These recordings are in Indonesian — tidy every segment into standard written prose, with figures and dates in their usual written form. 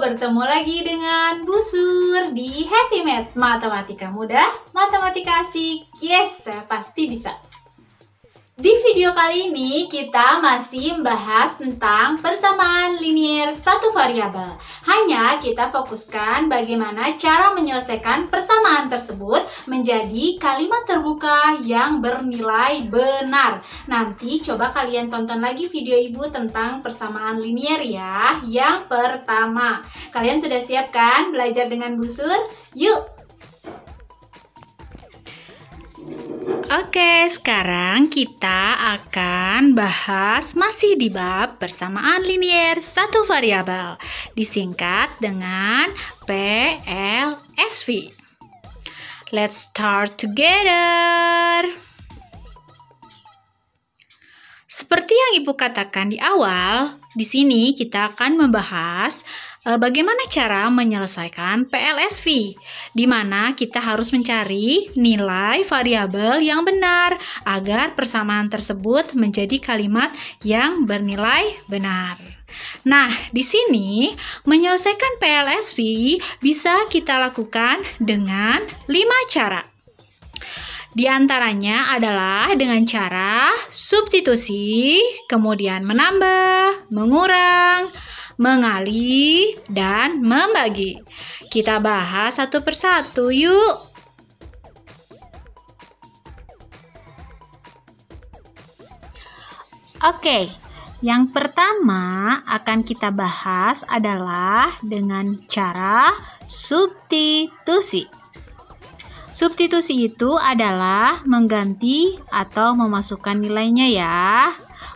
bertemu lagi dengan Bu Sur di Happy Math, matematika mudah, matematika asik, yes, saya pasti bisa. Di video kali ini kita masih membahas tentang persamaan linier satu variabel. Hanya kita fokuskan bagaimana cara menyelesaikan persamaan tersebut menjadi kalimat terbuka yang bernilai benar. Nanti coba kalian tonton lagi video ibu tentang persamaan linier ya. Yang pertama, kalian sudah siap kan belajar dengan Bu Sur? Yuk! Oke, sekarang kita akan bahas masih di bab persamaan linier satu variabel, disingkat dengan PLSV. Let's start together. Seperti yang Ibu katakan di awal, di sini kita akan membahas bagaimana cara menyelesaikan PLSV, di mana kita harus mencari nilai variabel yang benar agar persamaan tersebut menjadi kalimat yang bernilai benar. Nah, di sini menyelesaikan PLSV bisa kita lakukan dengan 5 cara. Di antaranya adalah dengan cara substitusi, kemudian menambah, mengurang, mengalih, dan membagi. Kita bahas satu persatu yuk. Oke, yang pertama akan kita bahas adalah dengan cara substitusi. Substitusi itu adalah mengganti atau memasukkan nilainya ya.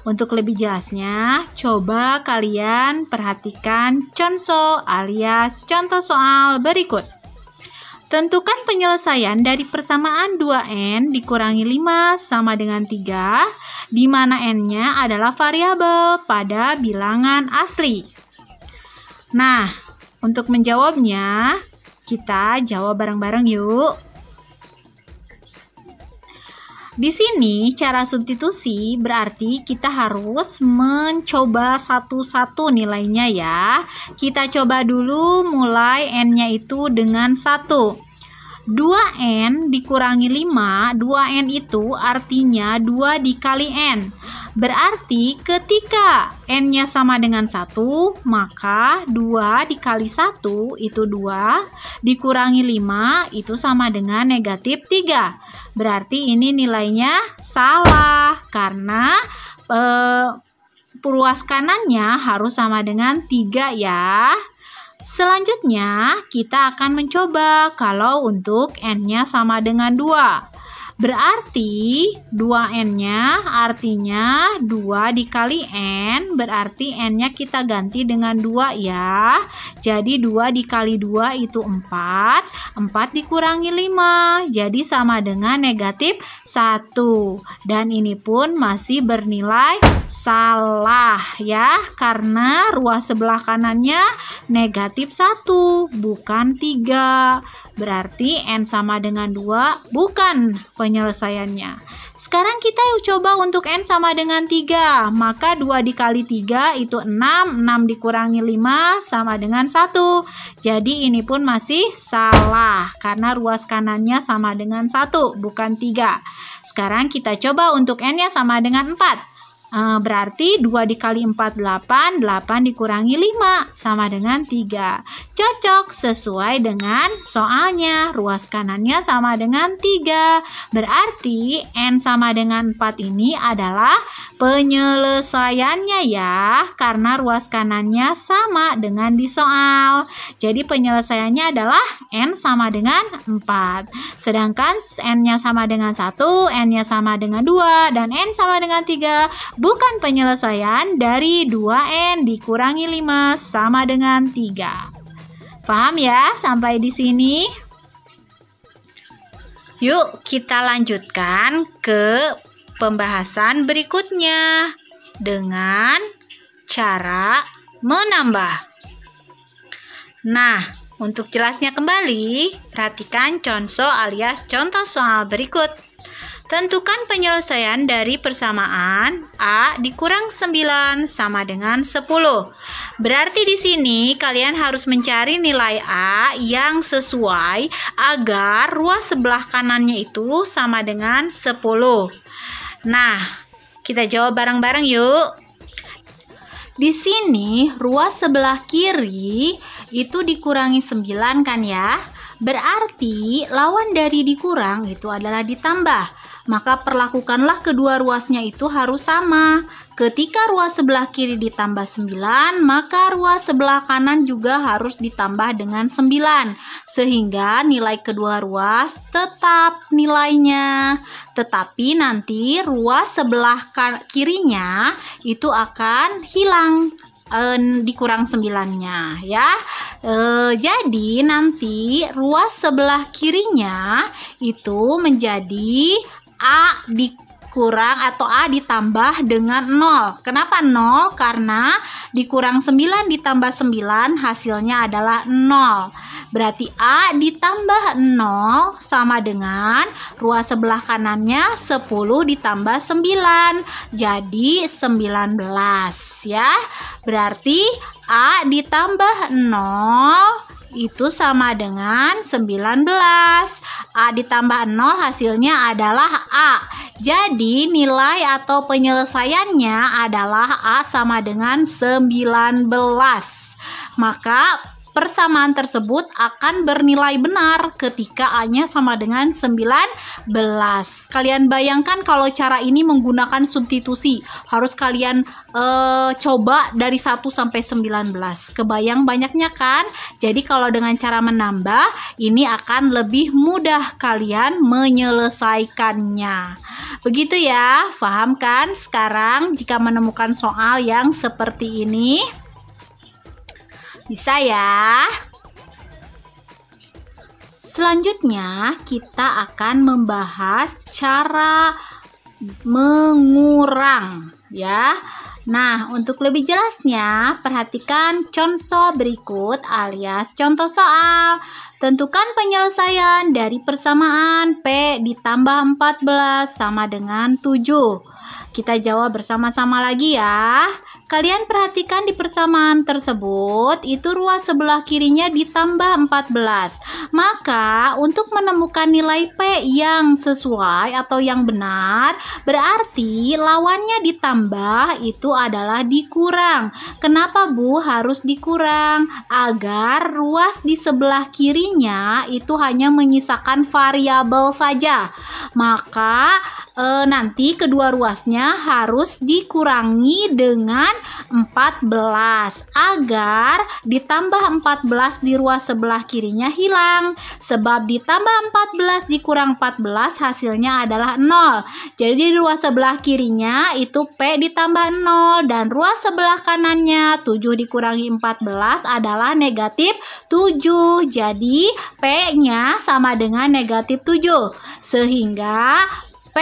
Untuk lebih jelasnya, coba kalian perhatikan contoh alias contoh soal berikut. Tentukan penyelesaian dari persamaan 2n dikurangi 5 sama dengan 3, di mana n-nya adalah variabel pada bilangan asli. Nah, untuk menjawabnya, kita jawab bareng-bareng yuk. Di sini cara substitusi berarti kita harus mencoba satu-satu nilainya ya. Kita coba dulu mulai n-nya itu dengan 1. 2n dikurangi 5, 2n itu artinya 2 dikali n. Berarti ketika n-nya sama dengan 1, maka 2 dikali 1 itu 2, dikurangi 5 itu sama dengan negatif 3. Berarti ini nilainya salah karena ruas kanannya harus sama dengan 3 ya. Selanjutnya kita akan mencoba kalau untuk n-nya sama dengan 2. Berarti 2n-nya artinya 2 dikali n, berarti n-nya kita ganti dengan 2 ya. Jadi 2 dikali 2 itu 4, 4 dikurangi 5, jadi sama dengan negatif 1. Dan ini pun masih bernilai salah ya, karena ruas sebelah kanannya negatif 1, bukan 3. Berarti n sama dengan 2 bukan penyelesaiannya. Sekarang kita coba untuk n sama dengan 3. Maka 2 dikali 3 itu 6. 6 dikurangi 5 sama dengan 1. Jadi ini pun masih salah karena ruas kanannya sama dengan 1, bukan 3. Sekarang kita coba untuk n-nya sama dengan 4. Berarti 2 dikali 4, 8. 8 dikurangi 5 sama dengan 3. Cocok sesuai dengan soalnya. Ruas kanannya sama dengan 3. Berarti n sama dengan 4 ini adalah penyelesaiannya ya, karena ruas kanannya sama dengan di soal. Jadi penyelesaiannya adalah n sama dengan 4. Sedangkan n-nya sama dengan 1, n-nya sama dengan 2, dan n sama dengan 3 bukan penyelesaian dari 2n dikurangi 5 sama dengan 3. Paham ya sampai di sini? Yuk kita lanjutkan ke pembahasan berikutnya dengan cara menambah. Nah, untuk jelasnya kembali, perhatikan contoh alias contoh soal berikut. Tentukan penyelesaian dari persamaan A dikurang 9 sama dengan 10. Berarti di sini kalian harus mencari nilai A yang sesuai agar ruas sebelah kanannya itu sama dengan 10. Nah, kita jawab bareng-bareng yuk. Di sini ruas sebelah kiri itu dikurangi 9 kan ya? Berarti lawan dari dikurang itu adalah ditambah. Maka perlakukanlah kedua ruasnya itu harus sama. Ketika ruas sebelah kiri ditambah 9, maka ruas sebelah kanan juga harus ditambah dengan 9. Sehingga nilai kedua ruas tetap nilainya. Tetapi nanti ruas sebelah kirinya itu akan hilang dikurang 9-nya ya. Jadi nanti ruas sebelah kirinya itu menjadi A dikurang atau A ditambah dengan 0. Kenapa 0? Karena dikurang 9 ditambah 9 hasilnya adalah 0. Berarti A ditambah 0 sama dengan ruas sebelah kanannya 10 ditambah 9. Jadi 19 ya. Berarti A ditambah 0 itu sama dengan 19. A ditambah 0 hasilnya adalah A. Jadi nilai atau penyelesaiannya adalah A sama dengan 19. Maka persamaan tersebut akan bernilai benar ketika A-nya sama dengan 19. Kalian bayangkan kalau cara ini menggunakan substitusi. Harus kalian coba dari 1 sampai 19. Kebayang banyaknya kan? Jadi kalau dengan cara menambah, ini akan lebih mudah kalian menyelesaikannya. Begitu ya, paham kan? Sekarang jika menemukan soal yang seperti ini, bisa ya. Selanjutnya kita akan membahas cara mengurang ya. Nah, untuk lebih jelasnya perhatikan contoh berikut alias contoh soal. Tentukan penyelesaian dari persamaan P ditambah 14 sama dengan 7. Kita jawab bersama-sama lagi ya. Kalian perhatikan di persamaan tersebut, itu ruas sebelah kirinya ditambah 14. Maka, untuk menemukan nilai P yang sesuai atau yang benar, berarti lawannya ditambah itu adalah dikurang. Kenapa Bu harus dikurang? Agar ruas di sebelah kirinya itu hanya menyisakan variabel saja. Maka, nanti kedua ruasnya harus dikurangi dengan 14 agar ditambah 14 di ruas sebelah kirinya hilang. Sebab ditambah 14 dikurang 14 hasilnya adalah 0. Jadi di ruas sebelah kirinya itu P ditambah 0 dan ruas sebelah kanannya 7 dikurangi 14 adalah negatif 7. Jadi P-nya sama dengan negatif 7. Sehingga P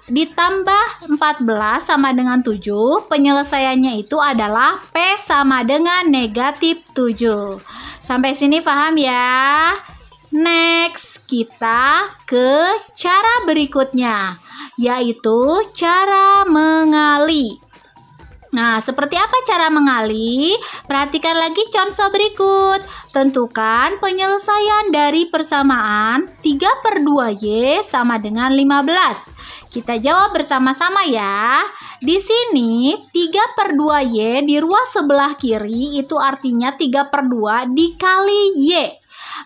ditambah 14 sama dengan 7, penyelesaiannya itu adalah P sama dengan negatif 7. Sampai sini paham ya? Next, kita ke cara berikutnya, yaitu cara mengali. Nah, seperti apa cara mengali? Perhatikan lagi contoh berikut. Tentukan penyelesaian dari persamaan 3/2Y sama dengan 15. Kita jawab bersama-sama ya. Di sini 3/2Y di ruas sebelah kiri itu artinya 3/2 dikali Y.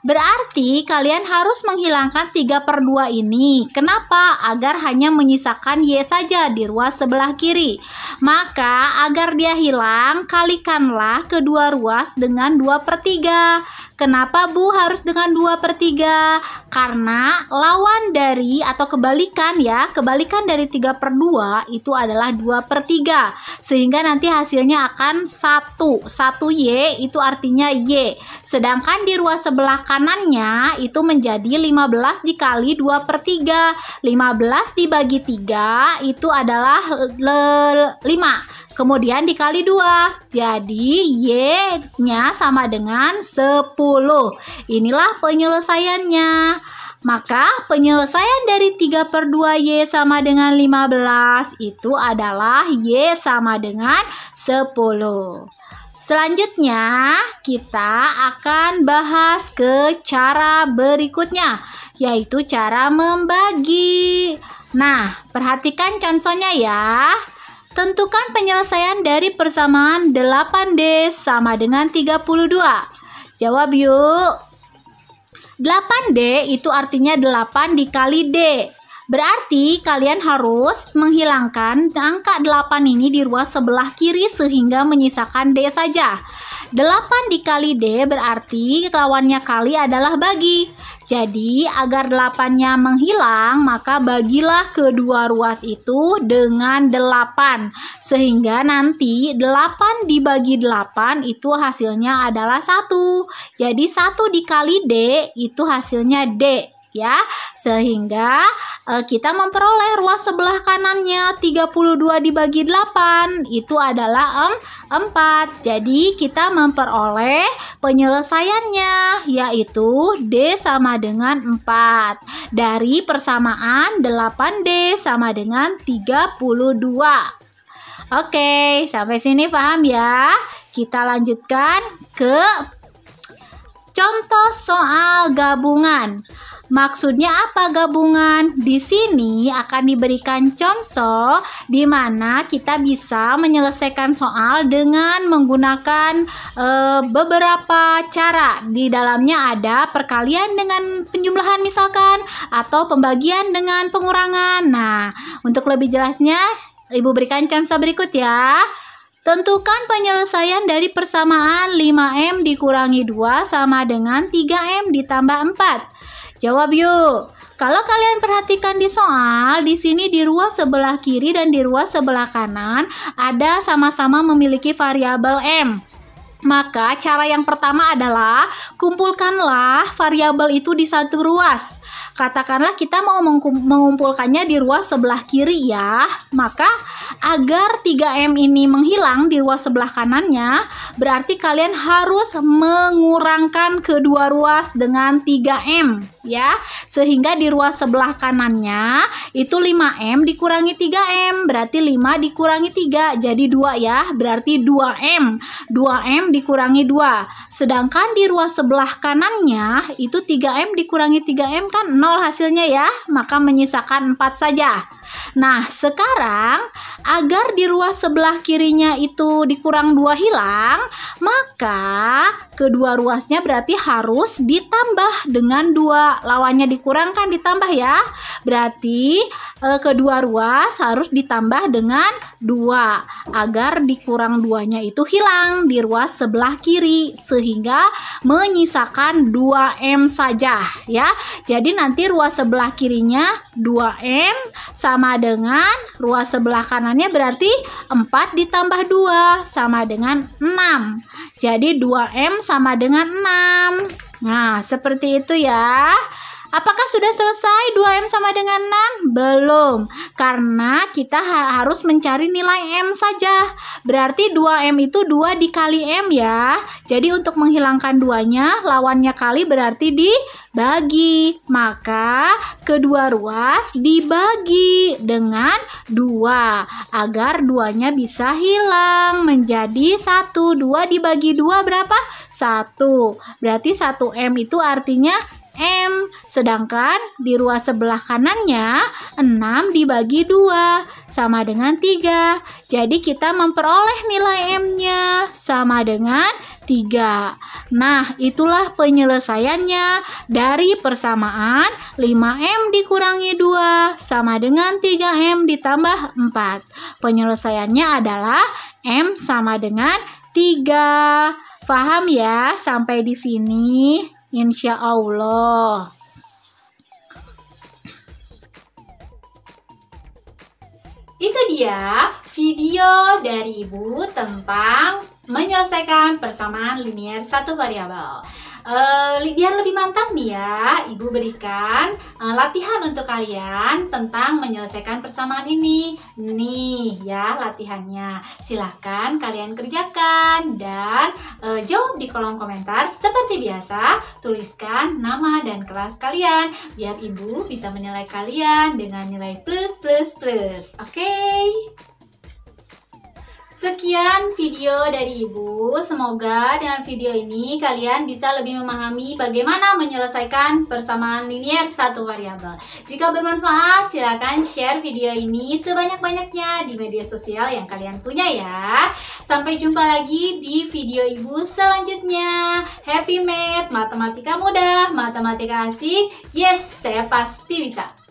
Berarti kalian harus menghilangkan 3/2 ini. Kenapa? Agar hanya menyisakan Y saja di ruas sebelah kiri. Maka agar dia hilang, kalikanlah kedua ruas dengan 2/3. Kenapa Bu harus dengan 2/3? Karena lawan dari atau kebalikan ya, kebalikan dari 3/2 itu adalah 2/3. Sehingga nanti hasilnya akan 1 Y itu artinya Y. Sedangkan di ruas sebelah kanannya itu menjadi 15 dikali 2/3. 15 dibagi 3 itu adalah 5. Kemudian dikali 2. Jadi Y-nya sama dengan 10. Inilah penyelesaiannya. Maka penyelesaian dari 3/2Y sama dengan 15 itu adalah Y sama dengan 10. Selanjutnya kita akan bahas ke cara berikutnya, yaitu cara membagi. Nah, perhatikan contohnya ya. Tentukan penyelesaian dari persamaan 8D sama dengan 32. Jawab yuk. 8D itu artinya 8 dikali D. Berarti kalian harus menghilangkan angka 8 ini di ruas sebelah kiri sehingga menyisakan D saja. 8 dikali D berarti lawannya kali adalah bagi. Jadi agar 8-nya menghilang maka bagilah kedua ruas itu dengan 8. Sehingga nanti 8 dibagi 8 itu hasilnya adalah 1. Jadi 1 dikali D itu hasilnya D. Ya, sehingga kita memperoleh ruas sebelah kanannya 32 dibagi 8 itu adalah 4. Jadi kita memperoleh penyelesaiannya yaitu D sama dengan 4 dari persamaan 8D sama dengan 32. Oke, sampai sini paham ya? Kita lanjutkan ke contoh soal gabungan. Maksudnya apa gabungan? Di sini akan diberikan contoh di mana kita bisa menyelesaikan soal dengan menggunakan beberapa cara. Di dalamnya ada perkalian dengan penjumlahan misalkan, atau pembagian dengan pengurangan. Nah, untuk lebih jelasnya, Ibu berikan contoh berikut ya. Tentukan penyelesaian dari persamaan 5M dikurangi 2 sama dengan 3M ditambah 4. Jawab yuk. Kalau kalian perhatikan di soal, di sini di ruas sebelah kiri dan di ruas sebelah kanan ada sama-sama memiliki variabel M. Maka cara yang pertama adalah kumpulkanlah variabel itu di satu ruas. Katakanlah kita mau mengumpulkannya di ruas sebelah kiri ya. Maka agar 3M ini menghilang di ruas sebelah kanannya, berarti kalian harus mengurangkan kedua ruas dengan 3M ya. Sehingga di ruas sebelah kanannya itu 5M dikurangi 3M, berarti 5 dikurangi 3 jadi 2 ya. Berarti 2M. 2M dikurangi 2. Sedangkan di ruas sebelah kanannya itu 3M dikurangi 3M kan 0 hasilnya ya, maka menyisakan 4 saja. Nah, sekarang agar di ruas sebelah kirinya itu dikurang 2 hilang, maka kedua ruasnya berarti harus ditambah dengan 2. Lawannya dikurangkan ditambah ya. Berarti kedua ruas harus ditambah dengan 2 agar dikurang 2-nya itu hilang di ruas sebelah kiri sehingga menyisakan 2M saja ya. Jadi nanti ruas sebelah kirinya 2M sama dengan ruas sebelah kanannya berarti 4 ditambah 2 sama dengan 6. Jadi 2M sama dengan 6. Nah, seperti itu ya. Apakah sudah selesai 2M sama dengan 6? Belum, karena kita harus mencari nilai M saja. Berarti 2M itu 2 dikali M ya. Jadi untuk menghilangkan 2-nya, lawannya kali berarti dibagi. Maka kedua ruas dibagi dengan 2 agar 2-nya bisa hilang menjadi 1. 2 dibagi 2 berapa? 1. Berarti 1M itu artinya M, sedangkan di ruas sebelah kanannya 6 dibagi 2 sama dengan 3. Jadi kita memperoleh nilai M-nya sama dengan 3. Nah, itulah penyelesaiannya dari persamaan 5M dikurangi 2 sama dengan 3M ditambah 4. Penyelesaiannya adalah M sama dengan 3. Paham ya sampai di sini? Insya Allah. Itu dia video dari Ibu tentang menyelesaikan persamaan linear satu variabel. Biar lebih mantap nih ya, Ibu berikan latihan untuk kalian tentang menyelesaikan persamaan ini. Nih ya latihannya. Silahkan kalian kerjakan dan jawab di kolom komentar. Seperti biasa, tuliskan nama dan kelas kalian biar Ibu bisa menilai kalian dengan nilai plus plus plus. Oke? Sekian video dari Ibu. Semoga dengan video ini kalian bisa lebih memahami bagaimana menyelesaikan persamaan linier satu variabel. Jika bermanfaat, silakan share video ini sebanyak-banyaknya di media sosial yang kalian punya ya. Sampai jumpa lagi di video Ibu selanjutnya. Happy Math, matematika mudah, matematika asik. Yes, saya pasti bisa.